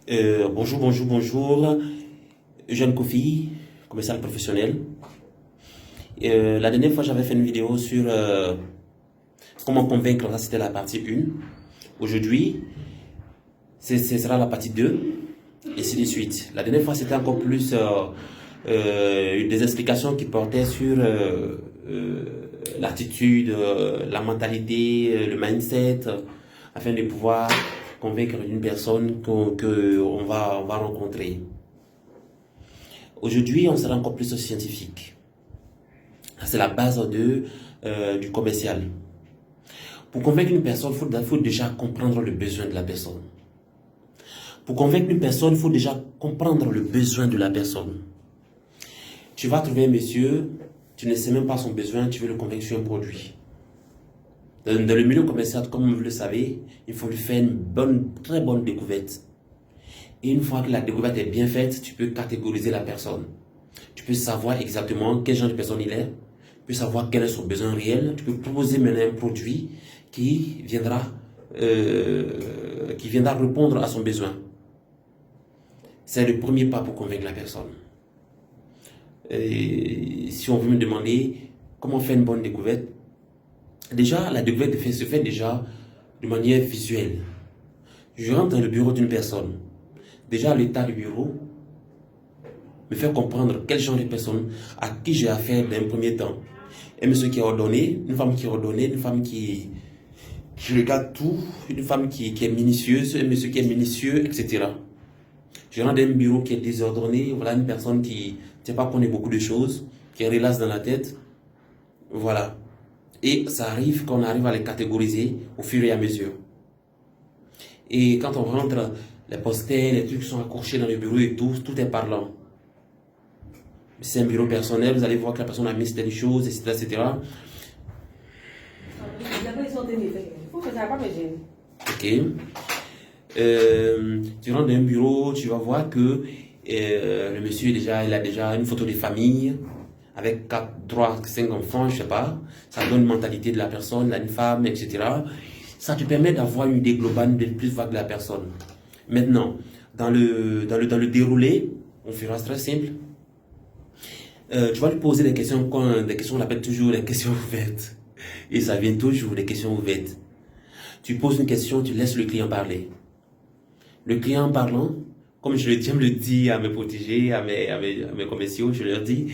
Bonjour. Jeune Kofi, commercial professionnel. La dernière fois, j'avais fait une vidéo sur comment convaincre, ça c'était la partie 1. Aujourd'hui, ce sera la partie 2, et ainsi de suite. La dernière fois, c'était encore plus des explications qui portaient sur l'attitude, la mentalité, le mindset, afin de pouvoir convaincre une personne qu'on va rencontrer. Aujourd'hui, on sera encore plus scientifique. C'est la base du commercial. Pour convaincre une personne, il faut déjà comprendre le besoin de la personne. Pour convaincre une personne, il faut déjà comprendre le besoin de la personne. Tu vas trouver un monsieur, tu ne sais même pas son besoin, tu veux le convaincre sur un produit. Dans le milieu commercial, comme vous le savez, il faut lui faire une très bonne découverte. Et une fois que la découverte est bien faite, tu peux catégoriser la personne. Tu peux savoir exactement quel genre de personne il est. Tu peux savoir quel est son besoin réel. Tu peux proposer maintenant un produit qui viendra répondre à son besoin. C'est le premier pas pour convaincre la personne. Et si on veut me demander comment faire une bonne découverte, déjà, la découverte se fait déjà de manière visuelle. Je rentre dans le bureau d'une personne. Déjà, l'état du bureau me fait comprendre quel genre de personne à qui j'ai affaire d'un premier temps. Un monsieur qui est ordonné, une femme qui est ordonnée, une femme qui regarde tout, une femme qui est minutieuse, un monsieur qui est minutieux, etc. Je rentre dans un bureau qui est désordonné, voilà une personne qui ne sait pas connaître beaucoup de choses, qui est relaxe dans la tête. Voilà. Et ça arrive qu'on arrive à les catégoriser au fur et à mesure. Et quand on rentre, les posters, les trucs sont accrochés dans le bureau et tout est parlant. C'est un bureau personnel, vous allez voir que la personne a mis telle chose, etc. etc. Ok. Tu rentres dans un bureau, tu vas voir que le monsieur il a déjà une photo de famille avec 4, 3, 5 enfants, je sais pas. Ça donne une mentalité de la personne, une femme, etc. Ça te permet d'avoir une idée globale, de plus vague de la personne. Maintenant, dans le déroulé, on fera très simple. Tu vas lui poser des questions, on appelle toujours les questions ouvertes. Et ça vient toujours des questions ouvertes. Tu poses une question, tu laisses le client parler. Le client parlant, comme j'aime le dire à mes protégés, à mes commerciaux, je leur dis,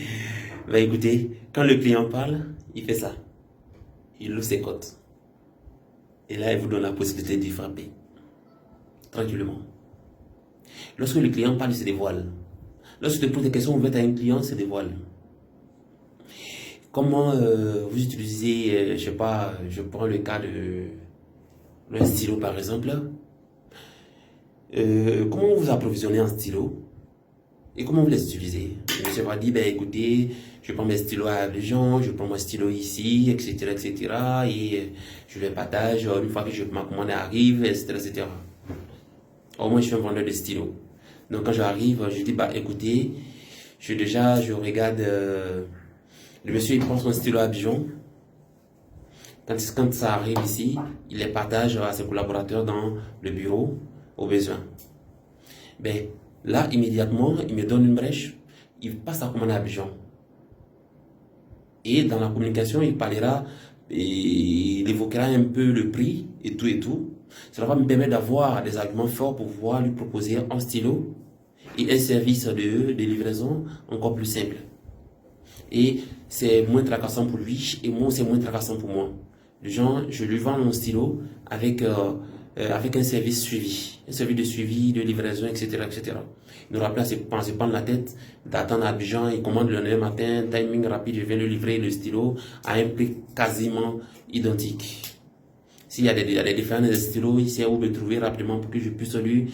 bah écoutez, quand le client parle, il fait ça. Il ouvre ses côtes. Et là, il vous donne la possibilité d'y frapper. Tranquillement. Lorsque le client parle, il se dévoile. Lorsque tu poses des questions ouvertes à un client, il se dévoile. Comment vous utilisez, je sais pas, je prends le cas d'un stylo par exemple. Comment vous approvisionnez un stylo et comment vous les utilisez? Le monsieur va dire, ben écoutez, je prends mes stylos à Abidjan, je prends mon stylo ici, etc., etc. Et je les partage une fois que ma commande arrive, etc., etc. Au moins, je suis un vendeur de stylos. Donc, quand j'arrive, je dis, bah écoutez, je regarde, le monsieur, il prend son stylo à Abidjan. Quand ça arrive ici, il les partage à ses collaborateurs dans le bureau, au besoin. Ben, là, immédiatement, il me donne une brèche, il passe sa commande à Abidjan. Et dans la communication, il parlera, et il évoquera un peu le prix et tout et tout. Cela va me permettre d'avoir des arguments forts pour pouvoir lui proposer un stylo et un service de livraison encore plus simple. Et c'est moins tracassant pour lui et moi, c'est moins tracassant pour moi. Je lui vends mon stylo avec un service suivi, un service de suivi, de livraison, etc., etc. Il n'aura plus à se prendre la tête, d'attendre à Abidjan, il commande le lendemain matin, timing rapide, je vais lui livrer le stylo à un prix quasiment identique. S'il y a des différences de stylos, il sait où me trouver rapidement pour que je puisse lui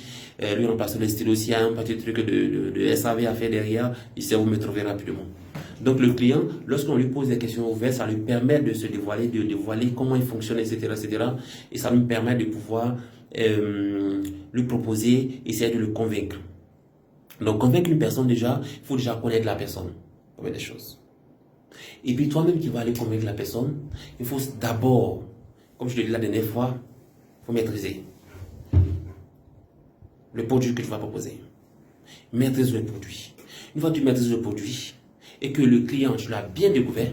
remplacer le stylo. S'il y a un petit truc de SAV à faire derrière, il sait où me trouver rapidement. Donc le client, lorsqu'on lui pose des questions ouvertes, ça lui permet de se dévoiler, de dévoiler comment il fonctionne, etc., etc. Et ça lui permet de pouvoir lui proposer, essayer de le convaincre. Donc convaincre une personne déjà, il faut déjà connaître la personne. Des choses. Et puis toi-même qui vas aller convaincre la personne, il faut d'abord, comme je l'ai dit la dernière fois, il faut maîtriser. le produit que tu vas proposer. Maîtrise le produit. Une fois que tu maîtrises le produit et que le client, tu l'as bien découvert,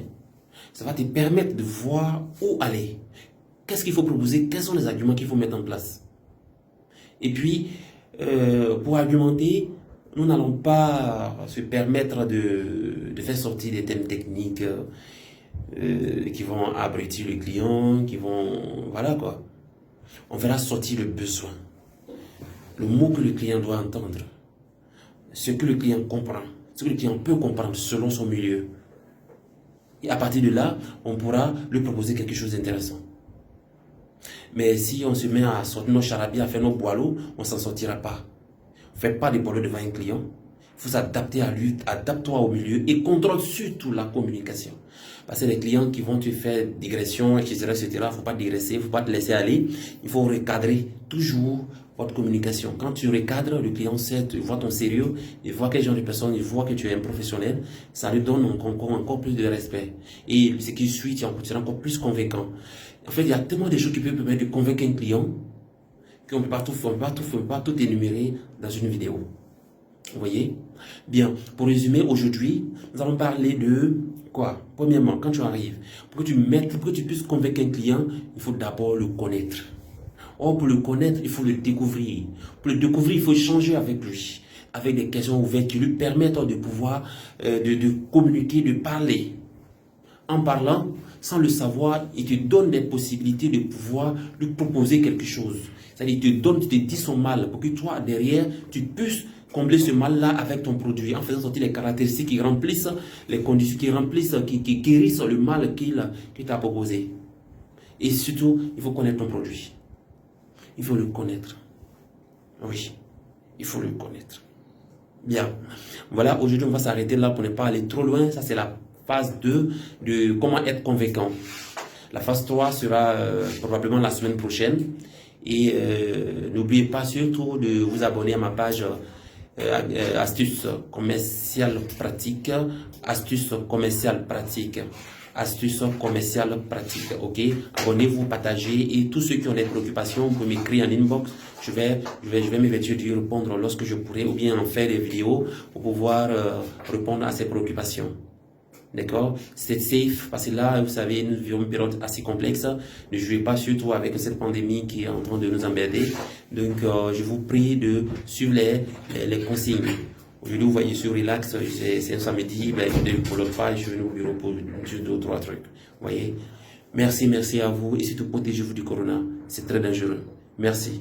ça va te permettre de voir où aller. Qu'est-ce qu'il faut proposer? Quels sont les arguments qu'il faut mettre en place? Et puis, pour argumenter, nous n'allons pas se permettre de faire sortir des thèmes techniques qui vont abrutir le client, qui vont... Voilà quoi. On verra sortir le besoin. Le mot que le client doit entendre. Ce que le client comprend. Ce que le client peut comprendre selon son milieu. Et à partir de là, on pourra lui proposer quelque chose d'intéressant. Mais si on se met à sortir nos charabia, à faire nos boileaux, on ne s'en sortira pas. Ne fais pas des boileaux devant un client. Il faut s'adapter à lui, adapte-toi au milieu et contrôle surtout la communication. Parce que les clients qui vont te faire digression, etc., etc., il ne faut pas digresser, il ne faut pas te laisser aller. Il faut recadrer toujours votre communication. Quand tu recadres, le client sait, il voit ton sérieux, il voit quel genre de personne, il voit que tu es un professionnel, ça lui donne encore plus de respect. Et ce qui suit, tu seras encore plus convaincant. En fait, il y a tellement de choses qui peuvent permettre de convaincre un client qu'on ne peut pas tout énumérer dans une vidéo. Vous voyez? Bien, pour résumer, aujourd'hui, nous allons parler de quoi? Premièrement, quand tu arrives, pour que tu puisses convaincre un client, il faut d'abord le connaître. Or, pour le connaître, il faut le découvrir. Pour le découvrir, il faut échanger avec lui, avec des questions ouvertes qui lui permettent de pouvoir de communiquer, de parler. En parlant, sans le savoir, il te donne des possibilités de pouvoir lui proposer quelque chose. C'est-à-dire, il te dit son mal pour que toi, derrière, tu puisses combler ce mal-là avec ton produit en faisant sortir les caractéristiques qui remplissent les conditions, qui guérissent le mal qu'il t'a proposé. Et surtout, il faut connaître ton produit. Il faut le connaître. Oui, il faut le connaître. Bien. Voilà, aujourd'hui, on va s'arrêter là pour ne pas aller trop loin. Ça, c'est la phase 2 de comment être convaincant. La phase 3 sera probablement la semaine prochaine. Et n'oubliez pas surtout de vous abonner à ma page astuces commerciales pratiques. Astuces commerciales pratiques. Astuces commerciales pratiques. Ok, abonnez-vous, partagez, et tous ceux qui ont des préoccupations, vous pouvez m'écrire en inbox. Je vais m'évertuer d'y répondre lorsque je pourrai, ou bien en faire des vidéos pour pouvoir répondre à ces préoccupations. D'accord? C'est safe, parce que là, vous savez, nous vivons une période assez complexe. Ne jouez pas surtout avec cette pandémie qui est en train de nous emmerder. Donc, je vous prie de suivre les consignes. Aujourd'hui, vous voyez sur Relax, c'est un samedi, ben, je ne développe pas, je suis venu au bureau pour juste 2 ou 3 trucs. Vous voyez? Merci à vous, et surtout protégez-vous du corona. C'est très dangereux. Merci.